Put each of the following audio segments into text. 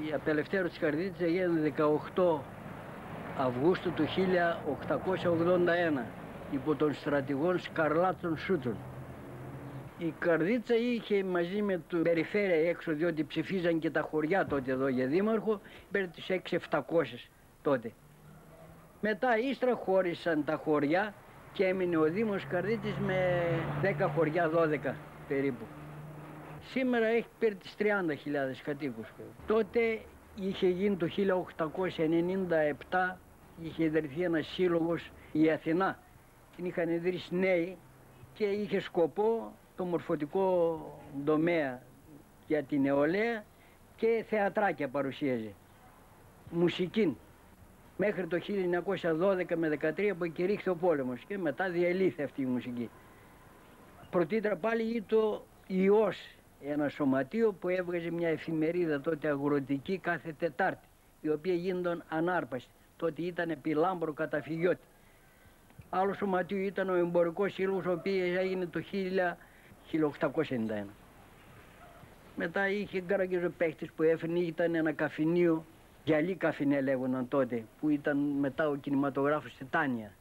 η απελευθέρωση της Καρδίτσας έγινε 18 Αυγούστου του 1881 υπό τον στρατηγό Σκαρλάτσον Σούτσον. Η Καρδίτσα είχε μαζί με την περιφέρεια έξω, διότι ψηφίζαν και τα χωριά τότε εδώ για δήμαρχο, πέραν τις 6.700 τότε. Μετά ύστερα χώρισαν τα χωριά και έμεινε ο Δήμος Καρδίτσης με 10 χωριά, 12 περίπου. Σήμερα έχει πέρι τις 30.000 κατοίκους. Τότε είχε γίνει το 1897, είχε ιδρυθεί ένας σύλλογος η Αθηνά. Την είχαν ιδρύσει νέοι και είχε σκοπό το μορφωτικό τομέα για την νεολαία και θεατράκια παρουσίαζε. Μουσική. Μέχρι το 1912 με 13 που κηρύχθη ο πόλεμος και μετά διελήθη αυτή η μουσική. Πρωτήτερα πάλι ήταν το Ιός, ένα σωματείο που έβγαζε μια εφημερίδα τότε αγροτική κάθε Τετάρτη, η οποία γίνονταν ανάρπαστη. Τότε ήταν επί Λάμπρο καταφυγιώτη. Άλλο σωματείο ήταν ο Εμπορικός Σύλλογος, ο οποίος έγινε το 1891. Μετά είχε γκαραγγιζοπαίχτης που έφερνε, ήταν ένα καφενείο, γυαλί καφενέ λέγονταν τότε, που ήταν μετά ο κινηματογράφος Τιτάνια.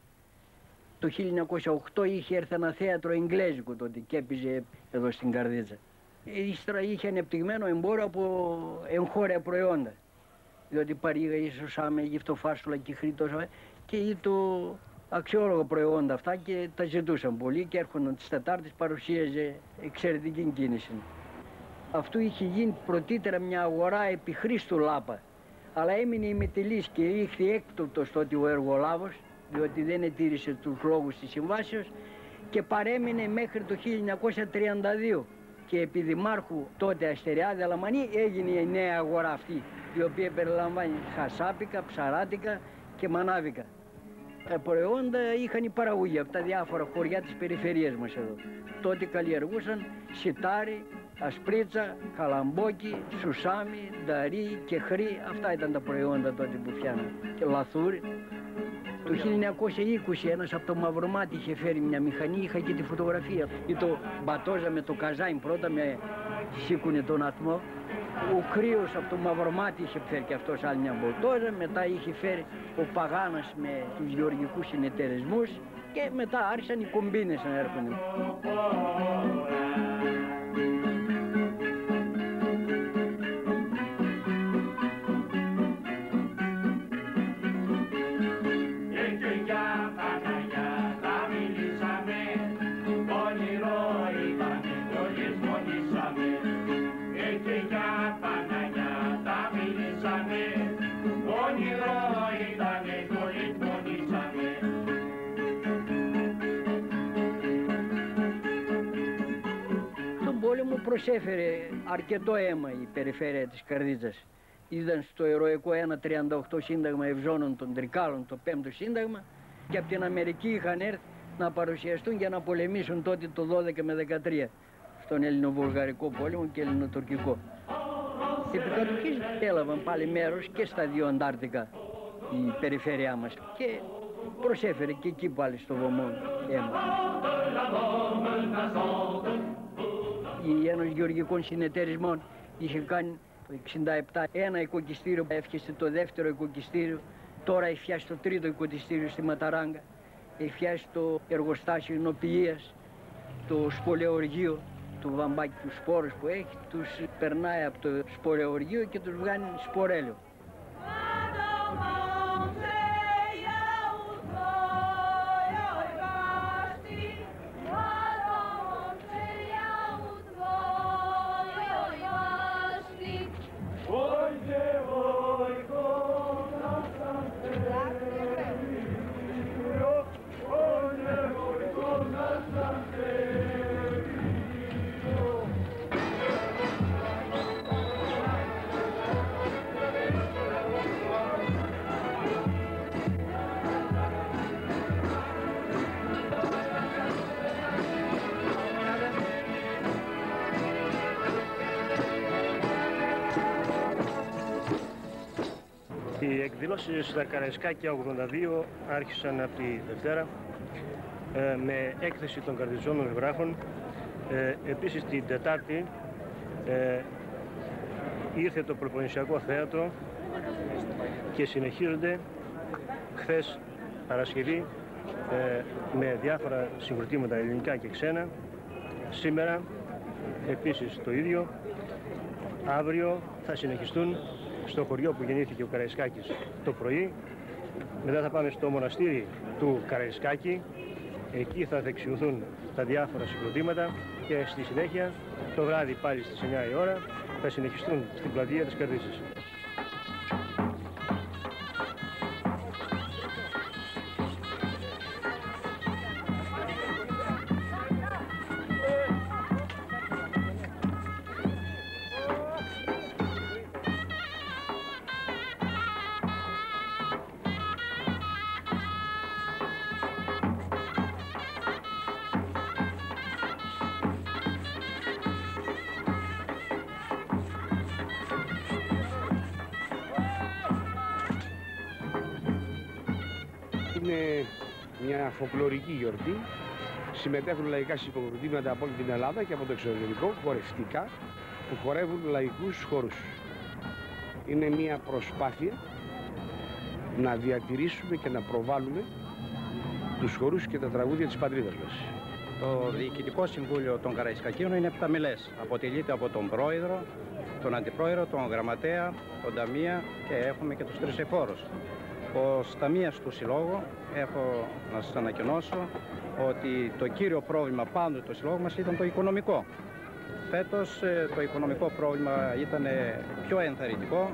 Το 1908 είχε έρθει ένα θέατρο εγγλέζικο τότε και έπαιζε εδώ στην Καρδίτσα. Ύστερα είχε ανεπτυγμένο εμπόριο από εγχώρια προϊόντα. Διότι παρήγαγε σωσάμε, γυφτοφάσουλα και χρήτος και το αξιόλογα προϊόντα αυτά και τα ζητούσαν πολύ και έρχονταν τις Τετάρτες, παρουσίαζε εξαιρετική κίνηση. Αυτού είχε γίνει πρωτήτερα μια αγορά επί Χρήστου Λάπα, αλλά έμεινε ημιτελής και ήρθε έκτοπτος τότε ο εργολάβος, διότι δεν ετήρησε τους λόγους της συμβάσεως και παρέμεινε μέχρι το 1932 και επί δημάρχου τότε Αστεριάδη Αλαμανή έγινε η νέα αγορά αυτή, η οποία περιλαμβάνει χασάπικα, ψαράτικα και μανάβικα. Τα προϊόντα είχαν η παραγωγή από τα διάφορα χωριά της περιφερειάς μας εδώ. Τότε καλλιεργούσαν σιτάρι, ασπρίτσα, καλαμπόκι, σουσάμι, νταρί και χρή. Αυτά ήταν τα προϊόντα τότε που φτιάναν. Και λαθούρι. Το 1920 ένας από το Μαυρομάτι είχε φέρει μια μηχανή, είχα και τη φωτογραφία. Ή το μπατόζα με το καζάιν πρώτα, με σήκουνε τον ατμό. Ο Κρύος από το Μαυρομάτι είχε φέρει και αυτός άλλη μια μποτόζα, μετά είχε φέρει ο Παγάνας με τους γεωργικούς συνεταιρισμούς και μετά άρχισαν οι κομπίνες να έρχονται. Προσέφερε αρκετό αίμα η περιφέρεια της Καρδίτσας. Είδαν στο ηρωικό 1.38 σύνταγμα ευζώνων των Τρικάλων, το 5ο σύνταγμα, και από την Αμερική είχαν έρθει να παρουσιαστούν για να πολεμήσουν τότε το 12 με 13 στον Ελληνοβουλγαρικό πόλεμο και Ελληνοτουρκικό. Οι επικατοχής έλαβαν πάλι μέρος και στα δύο Αντάρτικα η περιφέρειά μας και προσέφερε και εκεί πάλι στο βωμό αίμα. Η Ένωση Γεωργικών Συνεταιρισμών είχε κάνει το 1967 ένα οικοκυστήριο, έφτιασε το δεύτερο οικοκυστήριο, τώρα έχει φτιάσει το τρίτο οικοκυστήριο στη Ματαράγκα, έχει φτιάσει το εργοστάσιο εινοποιίας, το σπολεοργείο του βαμβάκι, τους σπόρους που έχει, τους περνάει από το σπορεοργείο και τους βγάνει σπορέλαιο. Οι εκδηλώσεις στα Καραϊσκάκια 82 άρχισαν από τη Δευτέρα με έκθεση των καρτιζόμενων βράχων. Επίσης την Τετάρτη ήρθε το προπονησιακό θέατρο και συνεχίζονται χθες Παρασκευή με διάφορα συγκροτήματα ελληνικά και ξένα. Σήμερα επίσης το ίδιο. Αύριο θα συνεχιστούν στο χωριό που γεννήθηκε ο Καραϊσκάκης το πρωί. Μετά θα πάμε στο μοναστήρι του Καραϊσκάκη. Εκεί θα δεξιωθούν τα διάφορα συγκροτήματα και στη συνέχεια το βράδυ πάλι στις 9 η ώρα θα συνεχιστούν στην πλατεία της Καρδίτσης. Είναι μια φολκλωρική γιορτή. Συμμετέχουν λαϊκά συγκροτήματα από όλη την Ελλάδα και από το εξωτερικό, χορευτικά, που χορεύουν λαϊκούς χορούς. Είναι μια προσπάθεια να διατηρήσουμε και να προβάλλουμε τους χορούς και τα τραγούδια της πατρίδας μας. Το Διοικητικό Συμβούλιο των Καραϊσκακίων είναι επταμελές. Αποτελείται από τον πρόεδρο, τον αντιπρόεδρο, τον γραμματέα, τον ταμεία και έχουμε και τους τρεις εφόρους. Ως ταμείας του Συλλόγου έχω να σας ανακοινώσω ότι το κύριο πρόβλημα πάντοτε του Συλλόγου μας ήταν το οικονομικό. Φέτος το οικονομικό πρόβλημα ήταν πιο ενθαρρυντικό,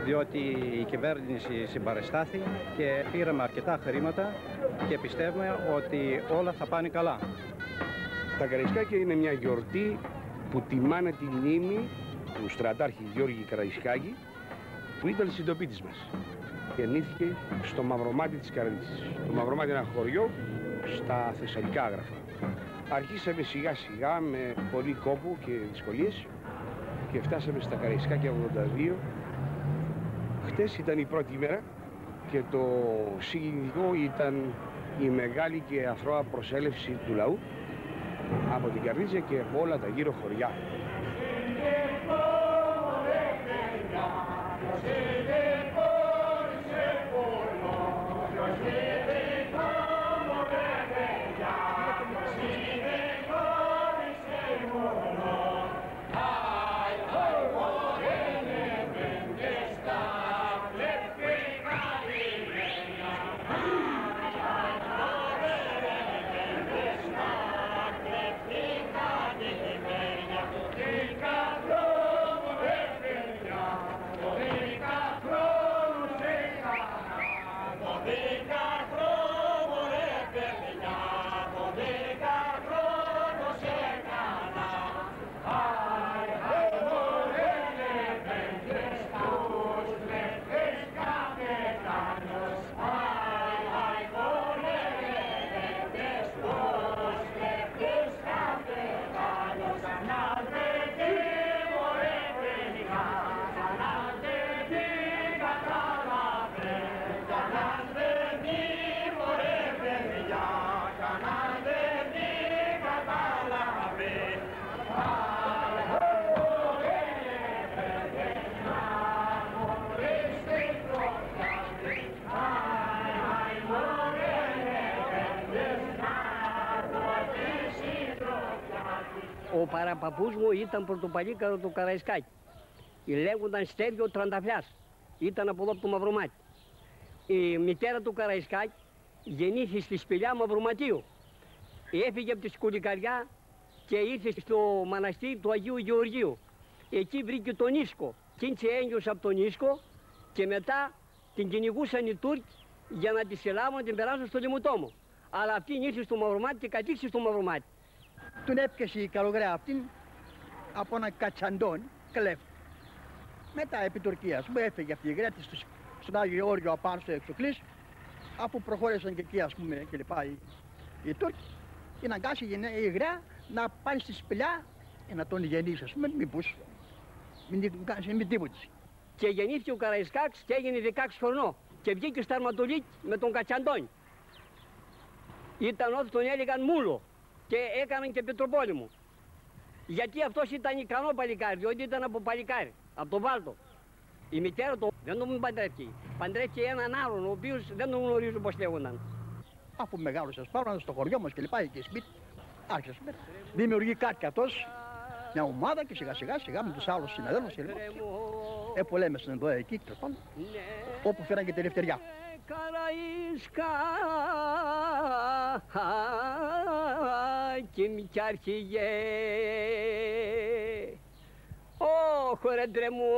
διότι η κυβέρνηση συμπαρεστάθη και πήραμε αρκετά χρήματα και πιστεύουμε ότι όλα θα πάνε καλά. Τα Καραϊσκάκια είναι μια γιορτή που τιμάνε τη μνήμη του στρατάρχη Γιώργη Καραϊσκάκη, που ήταν συντοπίτης μας. Γεννήθηκε στο Μαυρομάτι της Καρδίτσης. Το Μαυρομάτι είναι ένα χωριό στα Θεσσαλικά Άγραφα. Αρχίσαμε σιγά σιγά με πολύ κόπο και δυσκολίες και φτάσαμε στα Καραϊσκάκια 82. Χτες ήταν η πρώτη μέρα και το συγκινητικό ήταν η μεγάλη και αθρώα προσέλευση του λαού από την Καρδίτσα και από όλα τα γύρω χωριά. Ο παραπαππούς μου ήταν πρωτοπαλίκαρο του Καραϊσκάκη. Λέγονταν Στέργιο Τρανταφιάς. Ήταν από εδώ από το Μαυρομάτι. Η μητέρα του Καραϊσκάκη γεννήθη στη σπηλιά Μαυροματίου. Έφυγε από τη Σκουλικαριά και ήρθε στο μοναστήρι του Αγίου Γεωργίου. Εκεί βρήκε τον Ίσκο. Κίνησε έγκυος από τον Ίσκο και μετά την κυνηγούσαν οι Τούρκοι για να τη συλλάβουν να την περάσουν στο Λιμουτόμο. Αλλά αυτήν ήρθε στο Μαυρομάτι και κατήχησε στο Μαυρομάτι. Τον έπιασε η καλογραία αυτήν από έναν κατσαντόν κλέφτη. Μετά επί Τουρκίας μου έφεγε αυτή η γραία της στον Άγιο Γεώργιο απάνω στο Εξοκλής, αφού προχώρησαν και εκεί ας πούμε και λοιπά οι Τούρκοι, και να αγκάσει η γραία να πάει στη σπηλιά και να τον γεννήσει ας πούμε, μήπως μην τίποτα. Και γεννήθηκε ο Καραϊσκάκης και έγινε 16 χρονών και βγήκε στο Αρματολίκ με τον Κατσαντόνι. Ήταν ό,τι τον έλεγαν Μούλο και έκαναν και πετροπόλεμο. Γιατί αυτός ήταν ικανό παλικάρι, διότι ήταν από παλικάρι. από τον Βάλτο. Η μητέρα του δεν τον παντρεύτηκε. Παντρεύτηκε έναν άλλον, ο οποίος δεν τον γνωρίζω πώς λέγονταν. Αφού μεγάλωσες πάνω στο χωριό μας και λοιπά, εκεί σπίτι, άρχισε να δημιουργεί κάτι κι αυτός, μια ομάδα και σιγά σιγά με τους άλλους συναδέλφους και λοιπά. Πολέμησαν εδώ εκεί, τέλος πάντων, όπου φέραν και την ελευθεριά. Καραϊσκά και μη κι άρχιγε, όχ ρε ντρε μου,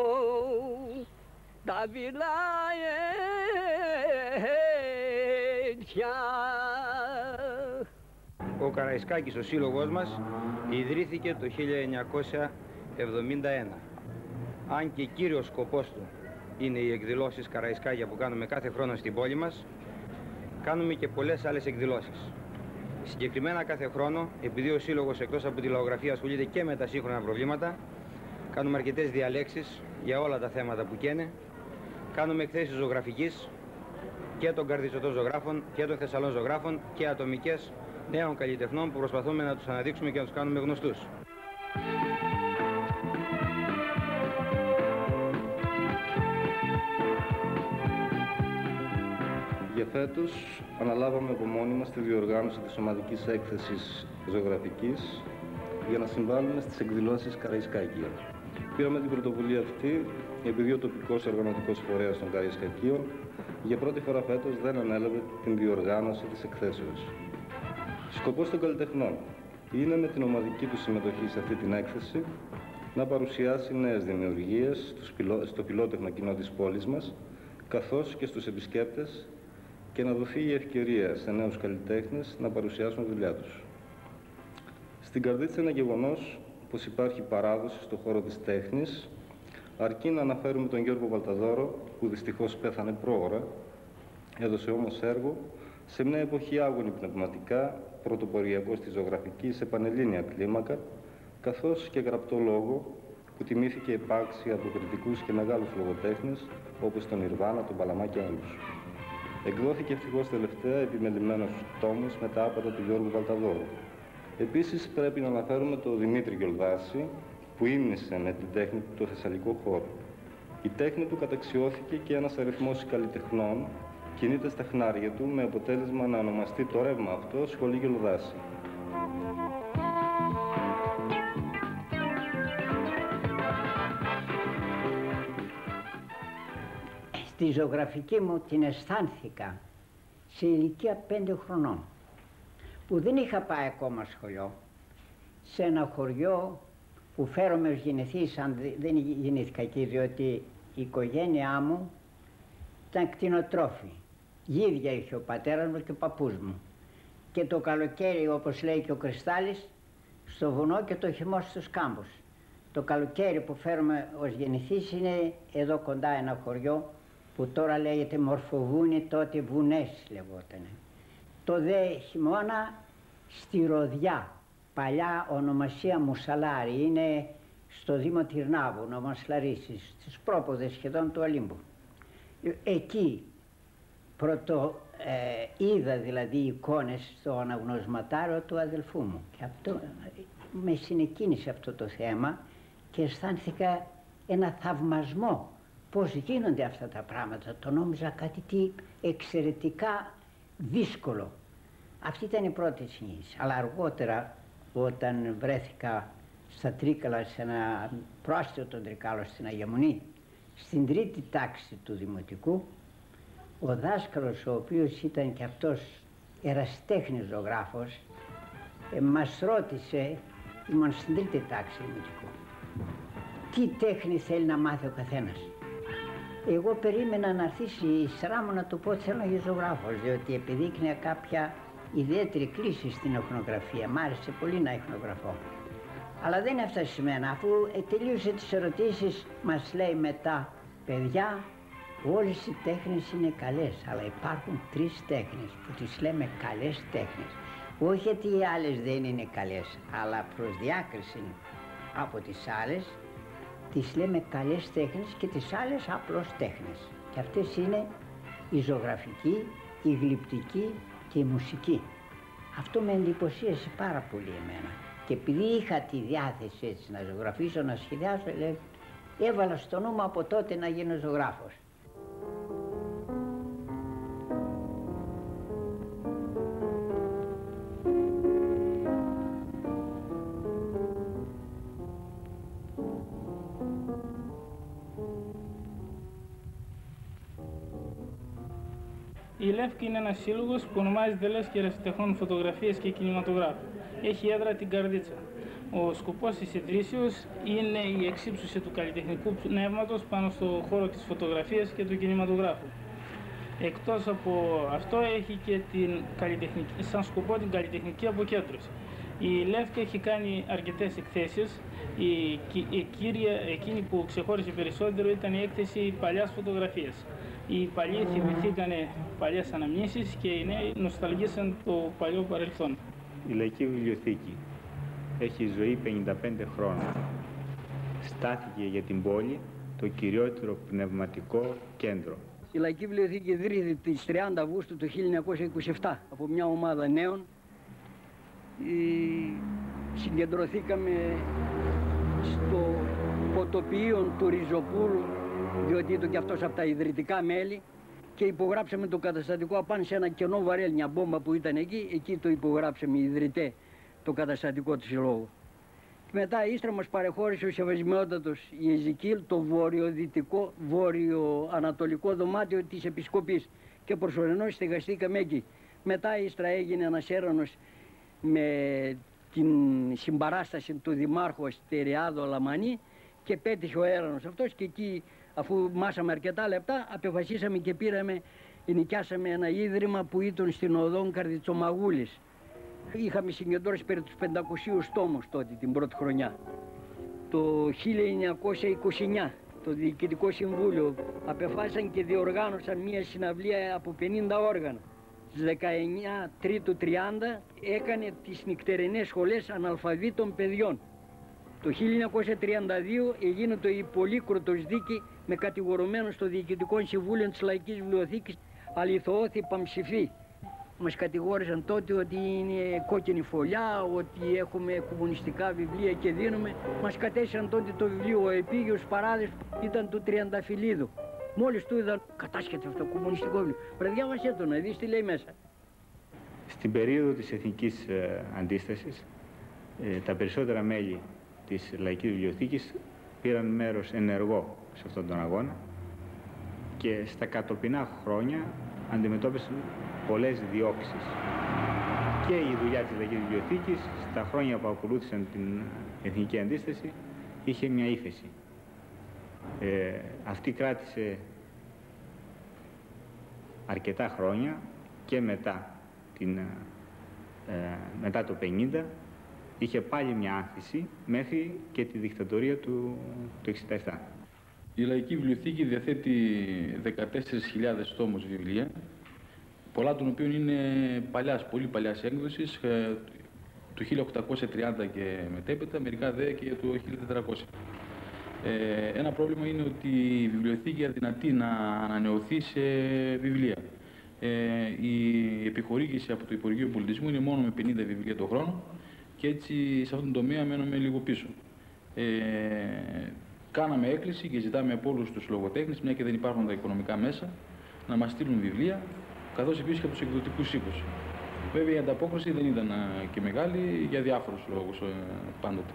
τα βιλάε πια. Ο Καραϊσκάκης, ο σύλλογος μας, ιδρύθηκε το 1971. Αν και κύριος σκοπός του είναι οι εκδηλώσεις Καραϊσκάκια που κάνουμε κάθε χρόνο στην πόλη μας, κάνουμε και πολλές άλλες εκδηλώσεις. Συγκεκριμένα κάθε χρόνο, επειδή ο σύλλογος εκτός από τη λαογραφία ασχολείται και με τα σύγχρονα προβλήματα, κάνουμε αρκετές διαλέξεις για όλα τα θέματα που καίνε. Κάνουμε εκθέσεις ζωγραφικής και των καρδιτσωτών ζωγράφων και των Θεσσαλών ζωγράφων και ατομικές νέων καλλιτεχνών που προσπαθούμε να τους αναδείξουμε και να τους κάνουμε γνωστούς. Για φέτος αναλάβαμε από μόνοι μας τη διοργάνωση της ομαδικής έκθεσης ζωγραφικής για να συμβάλλουμε στις εκδηλώσεις Καραϊσκάκια. Πήραμε την πρωτοβουλία αυτή επειδή ο τοπικός οργανωτικός φορέας των Καραϊσκακίων για πρώτη φορά φέτος δεν ανέλαβε την διοργάνωση της εκθέσεως. Σκοπός των καλλιτεχνών είναι με την ομαδική του συμμετοχή σε αυτή την έκθεση να παρουσιάσει νέες δημιουργίες στο φιλότεχνο κοινό της πόλης μας, καθώς και στους επισκέπτες, και να δοθεί η ευκαιρία σε νέους καλλιτέχνες να παρουσιάσουν δουλειά τους. Στην Καρδίτσα είναι γεγονός πως υπάρχει παράδοση στον χώρο της τέχνης, αρκεί να αναφέρουμε τον Γιώργο Βαλταδόρο, που δυστυχώς πέθανε πρόωρα, έδωσε όμως έργο σε μια εποχή άγωνη πνευματικά, πρωτοποριακό στη ζωγραφική σε πανελλήνια κλίμακα, καθώς και γραπτό λόγο που τιμήθηκε επάξια από κριτικούς και μεγάλους λογοτέχνες όπως τον Ιρβάνα, τον Παλαμά και άλλους. Εκδόθηκε ευτυχώς τελευταία επιμελημένος τόμος με τα άπατα του Γιώργου Βαλταδόρου. Επίσης πρέπει να αναφέρουμε τον Δημήτρη Γιολδάση, που ύμνησε με την τέχνη του το θεσσαλικό χώρο. Η τέχνη του καταξιώθηκε και ένας αριθμός καλλιτεχνών κινείται στα χνάρια του, με αποτέλεσμα να ονομαστεί το ρεύμα αυτό Σχολή Γιολδάση. Στη ζωγραφική μου την αισθάνθηκα σε ηλικία 5 χρονών, που δεν είχα πάει ακόμα σχολείο, σε ένα χωριό που φέρομαι ως γεννηθής, δεν γεννήθηκα εκεί, διότι η οικογένειά μου ήταν κτηνοτρόφοι. Γίδια είχε ο πατέρας μου και ο παππούς μου. Και το καλοκαίρι, όπως λέει και ο Κρυστάλλης, στο βουνό και το χειμώνα στους κάμπους. Το καλοκαίρι που φέρομαι ως γεννηθής είναι εδώ κοντά ένα χωριό που τώρα λέγεται Μορφοβούνι, τότε Βουνές λεγότανε. Το δε χειμώνα στη Ροδιά, παλιά ονομασία Μουσαλάρη, είναι στο Δήμο Τυρνάβου, νόμος Λαρίσης, στις πρόποδες σχεδόν του Ολύμπου. Εκεί πρώτο είδα δηλαδή εικόνες στο αναγνωσματάριο του αδελφού μου και αυτό με συνεκίνησε αυτό το θέμα και αισθάνθηκα ένα θαυμασμό πώς γίνονται αυτά τα πράγματα. Το νόμιζα κάτι τι εξαιρετικά δύσκολο. Αυτή ήταν η πρώτη συνείδηση. Αλλά αργότερα, όταν βρέθηκα στα Τρίκαλα, σε ένα πρόσθετο Τρικάλο στην Αγία Μονή, στην 3η τάξη του Δημοτικού, ο δάσκαλος, ο οποίος ήταν και αυτός ερασιτέχνης ζωγράφος, μας ρώτησε, ήμουν στην 3η τάξη Δημοτικού, τι τέχνη θέλει να μάθει ο καθένας. Εγώ περίμενα να έρθει η σειρά μου να του πω ότι θέλω να γίνω ζωγράφος, διότι επιδείκνυα κάποια ιδιαίτερη κλίση στην εχνογραφία. Μ' άρεσε πολύ να εχνογραφώ. Αλλά δεν έφτασε σε μένα. Αφού τελείωσε τις ερωτήσεις, μας λέει μετά, παιδιά, όλες οι τέχνες είναι καλές, αλλά υπάρχουν 3 τέχνες που τις λέμε καλές τέχνες. Όχι γιατί οι άλλες δεν είναι καλές, αλλά προς διάκριση από τις άλλες, τις λέμε καλές τέχνες και τις άλλες απλώς τέχνες. Και αυτές είναι η ζωγραφική, η γλυπτική και η μουσική. Αυτό με εντυπωσίασε πάρα πολύ εμένα. Και επειδή είχα τη διάθεση έτσι να ζωγραφίσω, να σχεδιάσω, λέει, έβαλα στο νου μου από τότε να γίνω ζωγράφος. Η Λεύκη είναι ένας σύλλογος που ονομάζεται Λέσχη Ερασιτεχνών Φωτογραφίας και Κινηματογράφου. Έχει έδρα την Καρδίτσα. Ο σκοπός της ιδρύσεως είναι η εξύψωση του καλλιτεχνικού πνεύματος πάνω στο χώρο της φωτογραφίας και του κινηματογράφου. Εκτός από αυτό έχει και σαν σκοπό την καλλιτεχνική αποκέντρωση. Η Λεύκη έχει κάνει αρκετές εκθέσεις. Εκείνη που ξεχώρισε περισσότερο ήταν η έκθεση παλιάς φωτογραφίας. Οι παλιοί θυμηθήκανε παλιές αναμνήσεις και οι νέοι νοσταλγήσαν το παλιό παρελθόν. Η Λαϊκή Βιβλιοθήκη έχει ζωή 55 χρόνια. Στάθηκε για την πόλη το κυριότερο πνευματικό κέντρο. Η Λαϊκή Βιβλιοθήκη ιδρύθηκε τις 30 Αυγούστου του 1927 από μια ομάδα νέων. Συγκεντρωθήκαμε στο ποτοποιείο του Ριζοπούλου, διότι ήταν και αυτός από τα ιδρυτικά μέλη, και υπογράψαμε το καταστατικό απάνω σε ένα κενό βαρέλ, μια μπόμπα που ήταν εκεί το υπογράψαμε οι ιδρυτές, το καταστατικό του συλλόγου. Και μετά ύστερα μας παρεχώρησε ο Σεβασμιότατος Ιεζικίλ το βόρειο-ανατολικό δωμάτιο της Επισκοπής και προσωρινώς στεγαστήκαμε εκεί. Μετά ύστερα έγινε ένας έρανος με την συμπαράσταση του Δημάρχου Αστεριάδο Λαμανή και πέτυχε ο έρανος αυτός, και εκεί, αφού μάσαμε αρκετά λεπτά, αποφασίσαμε και νοικιάσαμε ένα ίδρυμα που ήταν στην οδόν Καρδιτσομαγούλης. Είχαμε συγκεντρώσει περί τους 500 τόμους τότε την πρώτη χρονιά. Το 1929 το Διοικητικό Συμβούλιο απεφάσισαν και διοργάνωσαν μια συναυλία από 50 όργανα. Στις 19 Τρίτου 30 έκανε τις νυχτερινές σχολές αναλφαβήτων παιδιών. Το 1932 έγινε το υπολίκρωτος δίκη με κατηγορουμένο στο Διοικητικό Συμβούλιο της Λαϊκής Βιβλιοθήκης αληθωώθη Παμψηφή. Μας κατηγόρησαν τότε ότι είναι κόκκινη φωλιά, ότι έχουμε κομμουνιστικά βιβλία και δίνουμε. Μας κατέστησαν τότε το βιβλίο «Ο Επίγειος Παράδεισος», ήταν του Τριανταφυλλίδου. Μόλις του είδαν, κατάσχεται αυτό το κομμουνιστικό βιβλίο. Πρέπει διάβασέ το να δεις τι λέει μέσα. Στην περίοδο της Εθνικής Αντίστασης, τα περισσότερα μέλη της Λαϊκής Βιβλιοθήκης πήραν μέρος ενεργό σε αυτόν τον αγώνα και στα κατοπινά χρόνια αντιμετώπισαν πολλές διώξεις. Και η δουλειά της Λαϊκής Βιβλιοθήκης στα χρόνια που ακολούθησαν την Εθνική Αντίσταση είχε μια ύφεση. Αυτή κράτησε αρκετά χρόνια και μετά το 50 είχε πάλι μια άνθηση μέχρι και τη δικτατορία του 67. Η Λαϊκή Βιβλιοθήκη διαθέτει 14.000 τόμους βιβλία, πολλά των οποίων είναι πολύ παλιάς έκδοσης, του 1830 και μετέπειτα, μερικά δε και του 1400. Ένα πρόβλημα είναι ότι η βιβλιοθήκη αδυνατεί να ανανεωθεί σε βιβλία. Η επιχορήγηση από το Υπουργείο Πολιτισμού είναι μόνο με 50 βιβλία το χρόνο και έτσι σε αυτόν τον τομέα μένουμε λίγο πίσω. Κάναμε έκκληση και ζητάμε από όλους τους λογοτέχνες, μια και δεν υπάρχουν τα οικονομικά μέσα, να μας στείλουν βιβλία, καθώς επίσης και από τους εκδοτικούς οίκους. Βέβαια η ανταπόκριση δεν ήταν και μεγάλη για διάφορους λόγους πάντοτε.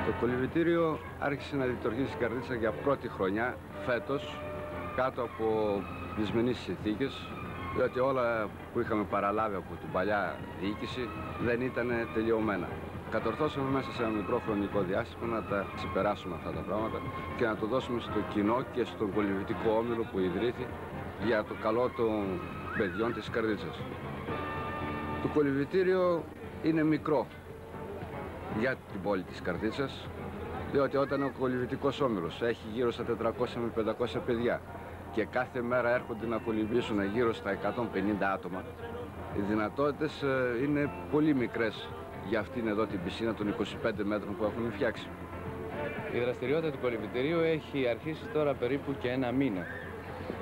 Το κολυμβητήριο άρχισε να λειτουργεί στην Καρδίτσα για πρώτη χρονιά φέτος, κάτω από δυσμενείς συνθήκες, διότι όλα που είχαμε παραλάβει από την παλιά διοίκηση δεν ήταν τελειωμένα. Κατορθώσαμε μέσα σε ένα μικρό χρονικό διάστημα να τα ξεπεράσουμε αυτά τα πράγματα και να το δώσουμε στο κοινό και στον κολυμβητικό όμιλο που ιδρύθη για το καλό των παιδιών της Καρδίτσας. Το κολυμβητήριο είναι μικρό για την πόλη της Καρδίτσας, διότι όταν ο κολυμβητικός όμιλος έχει γύρω στα 400 με 500 παιδιά και κάθε μέρα έρχονται να κολυμβήσουν γύρω στα 150 άτομα, οι δυνατότητες είναι πολύ μικρές για αυτήν εδώ την πισίνα των 25 μέτρων που έχουμε φτιάξει. Η δραστηριότητα του κολυβητηρίου έχει αρχίσει τώρα περίπου και ένα μήνα.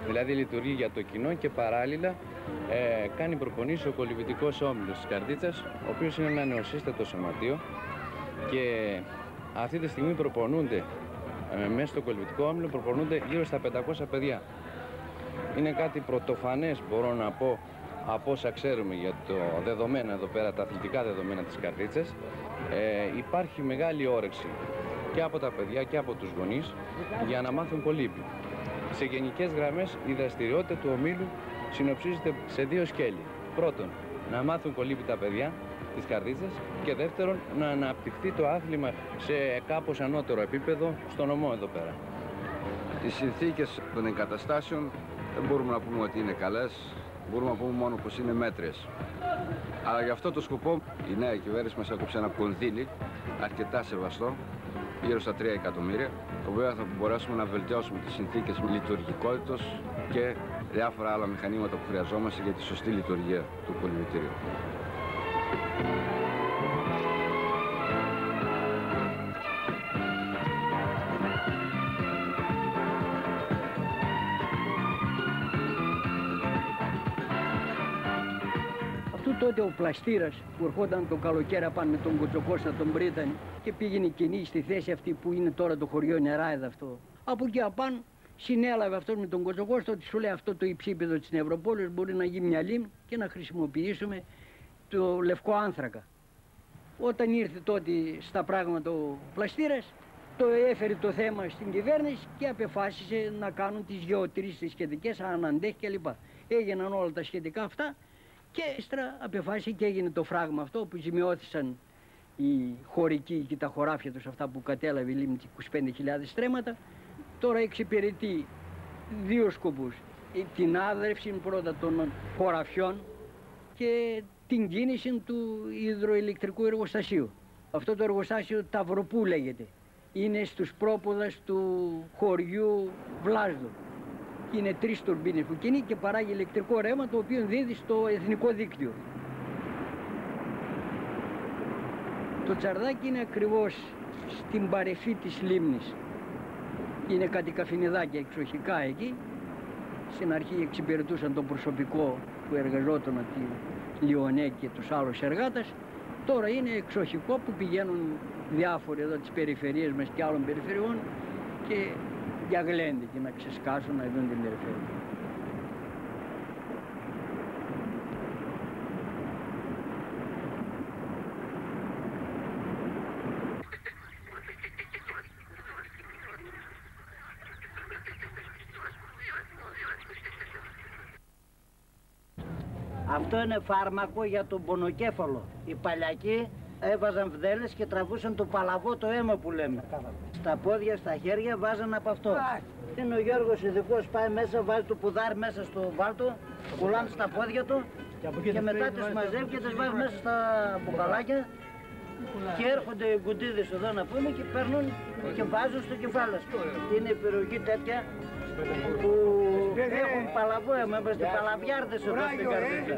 Δηλαδή λειτουργεί για το κοινό και παράλληλα κάνει προπονήσεις ο κολυβητικός όμιλος της Καρδίτσας, ο οποίος είναι ένα νεοσύστατο σωματείο και αυτή τη στιγμή προπονούνται μέσα στο κολυβητικό όμιλο προπονούνται γύρω στα 500 παιδιά. Είναι κάτι πρωτοφανές, μπορώ να πω, από όσα ξέρουμε για το δεδομένα εδώ πέρα, τα αθλητικά δεδομένα της Καρδίτσας. Υπάρχει μεγάλη όρεξη και από τα παιδιά και από τους γονείς για να μάθουν κολύμπη. Σε γενικές γραμμές η δραστηριότητα του ομίλου συνοψίζεται σε δύο σκέλη. Πρώτον, να μάθουν κολύμπη τα παιδιά της Καρδίτσας και δεύτερον, να αναπτυχθεί το άθλημα σε κάπως ανώτερο επίπεδο στο νομό εδώ πέρα. Οι συνθήκες των εγκαταστάσεων δεν μπορούμε να πούμε ότι είναι καλές, μπορούμε να πούμε μόνο πως είναι μέτριες. Αλλά για αυτό το σκοπό η νέα κυβέρνηση μας έκοψε ένα κονδύλι αρκετά σεβαστό, γύρω στα 3 εκατομμύρια, το οποίο θα μπορέσουμε να βελτιώσουμε τις συνθήκες λειτουργικότητας και διάφορα άλλα μηχανήματα που χρειαζόμαστε για τη σωστή λειτουργία του κολυβητηρίου. Τότε ο πλαστήρας που ερχόταν το καλοκαίρι πάνω με τον Κοτσοκώστα τον Πρίτανη και πήγαινε κοινή στη θέση αυτή που είναι τώρα το χωριό Νεράιδα αυτό. Από εκεί απάνω συνέλαβε αυτός με τον Κοτσοκώστα ότι σου λέει αυτό το υψίπεδο της Νευροπόλης μπορεί να γίνει μια λίμνη και να χρησιμοποιήσουμε το λευκό άνθρακα. Όταν ήρθε τότε στα πράγματα ο πλαστήρας, το έφερε το θέμα στην κυβέρνηση και απεφάσισε να κάνουν τις γεωτρήσεις σχετικές, αν αντέχει κλπ. Έγιναν όλα τα σχετικά αυτά. Και έστρα απεφάσισε και έγινε το φράγμα αυτό που ζημιώθησαν οι χωρικοί και τα χωράφια τους αυτά που κατέλαβε η λίμνη 25.000 στρέμματα. Τώρα εξυπηρετεί δύο σκοπούς. Την άδρευση πρώτα των χωραφιών και την κίνηση του υδροηλεκτρικού εργοστασίου. Αυτό το εργοστάσιο Ταυροπού λέγεται. Είναι στους πρόποδας του χωριού Βλάσδου. Είναι 3 τουρμπίνες που κινεί και παράγει ηλεκτρικό ρεύμα το οποίο δίδει στο εθνικό δίκτυο. Το Τσαρδάκι είναι ακριβώς στην παρεφή της λίμνης. Είναι κάτι καφινιδάκια εξοχικά εκεί. Στην αρχή εξυπηρετούσαν το προσωπικό που εργαζόταν από τη Λιονέ και τους άλλους εργάτες. Τώρα είναι εξοχικό που πηγαίνουν διάφοροι εδώ τις περιφερειές μας και άλλων περιφερειών και για γλέντι και να ξεσκάσουν να δουν την περιφέρεια. Αυτό είναι φάρμακο για τον πονοκέφαλο. Οι παλιακοί έβαζαν βδέλες και τραβούσαν το παλαβό, το αίμα που λέμε. Στα πόδια, στα χέρια βάζαν από αυτό. Είναι ο Γιώργος ειδικός, πάει μέσα, βάζει το πουδάρι μέσα στο βάλτο, κουλάνε στα πόδια του και μετά τις μαζεύει και τις βάζει μέσα στα μπουκαλάκια και έρχονται οι κουντίδες εδώ να πούμε και παίρνουν και βάζουν στο κεφάλι. Είναι η πυρογή τέτοια που έχουν παλαβό αίμα, είμαστε παλαβιάρδες εδώ στην Καρδίτσα.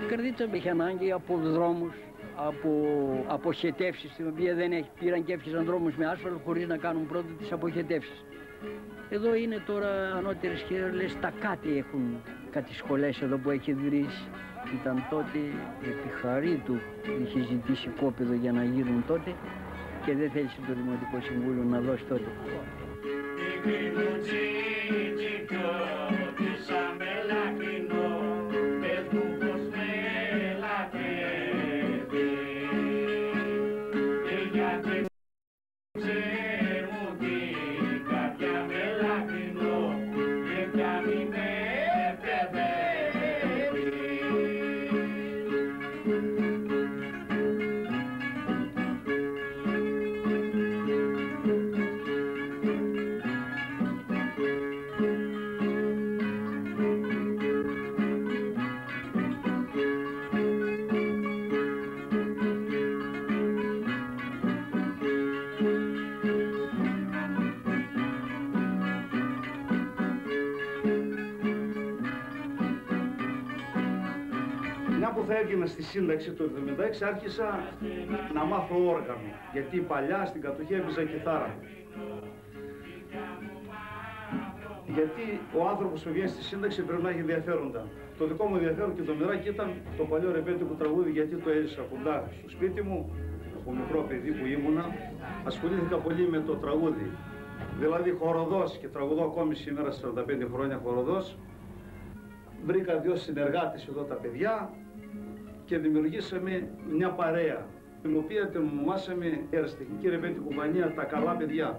Η Καρδίτσα είχε ανάγκη από δρόμους, από αποχετεύσεις, την οποία δεν έχει. Πήραν και έφτιαξαν δρόμους με άσφαλτο χωρίς να κάνουν πρώτα τις αποχετεύσεις. Εδώ είναι τώρα ανώτερες χέρες, τα κάτι έχουν κάτι σχολές εδώ που έχει ιδρύσει. Ήταν τότε επί χαρή του, είχε ζητήσει κόπεδο για να γίνουν τότε και δεν θέλησε το Δημοτικό Συμβούλιο να δώσει τότε. που θα έβγαινα στη σύνταξη του 1976 άρχισα να μάθω όργανο, γιατί παλιά στην κατοχή έπαιζα κιθάρα. Γιατί ο άνθρωπος που βγαίνει στη σύνταξη πρέπει να έχει ενδιαφέροντα. Το δικό μου ενδιαφέρον και το μοιράκι ήταν το παλιό ρεμπέτικο τραγούδι, γιατί το έζησα κοντά στο σπίτι μου, από μικρό παιδί που ήμουνα. Ασχολήθηκα πολύ με το τραγούδι. Δηλαδή χοροδός, και τραγουδώ ακόμη σήμερα 45 χρόνια χοροδός. Βρήκα 2 συνεργάτες εδώ τα παιδιά και δημιουργήσαμε μια παρέα, την οποία την ονομάσαμε Ερασιτεχνική Ρεμπέτικη Κομπανία Τα Καλά Παιδιά.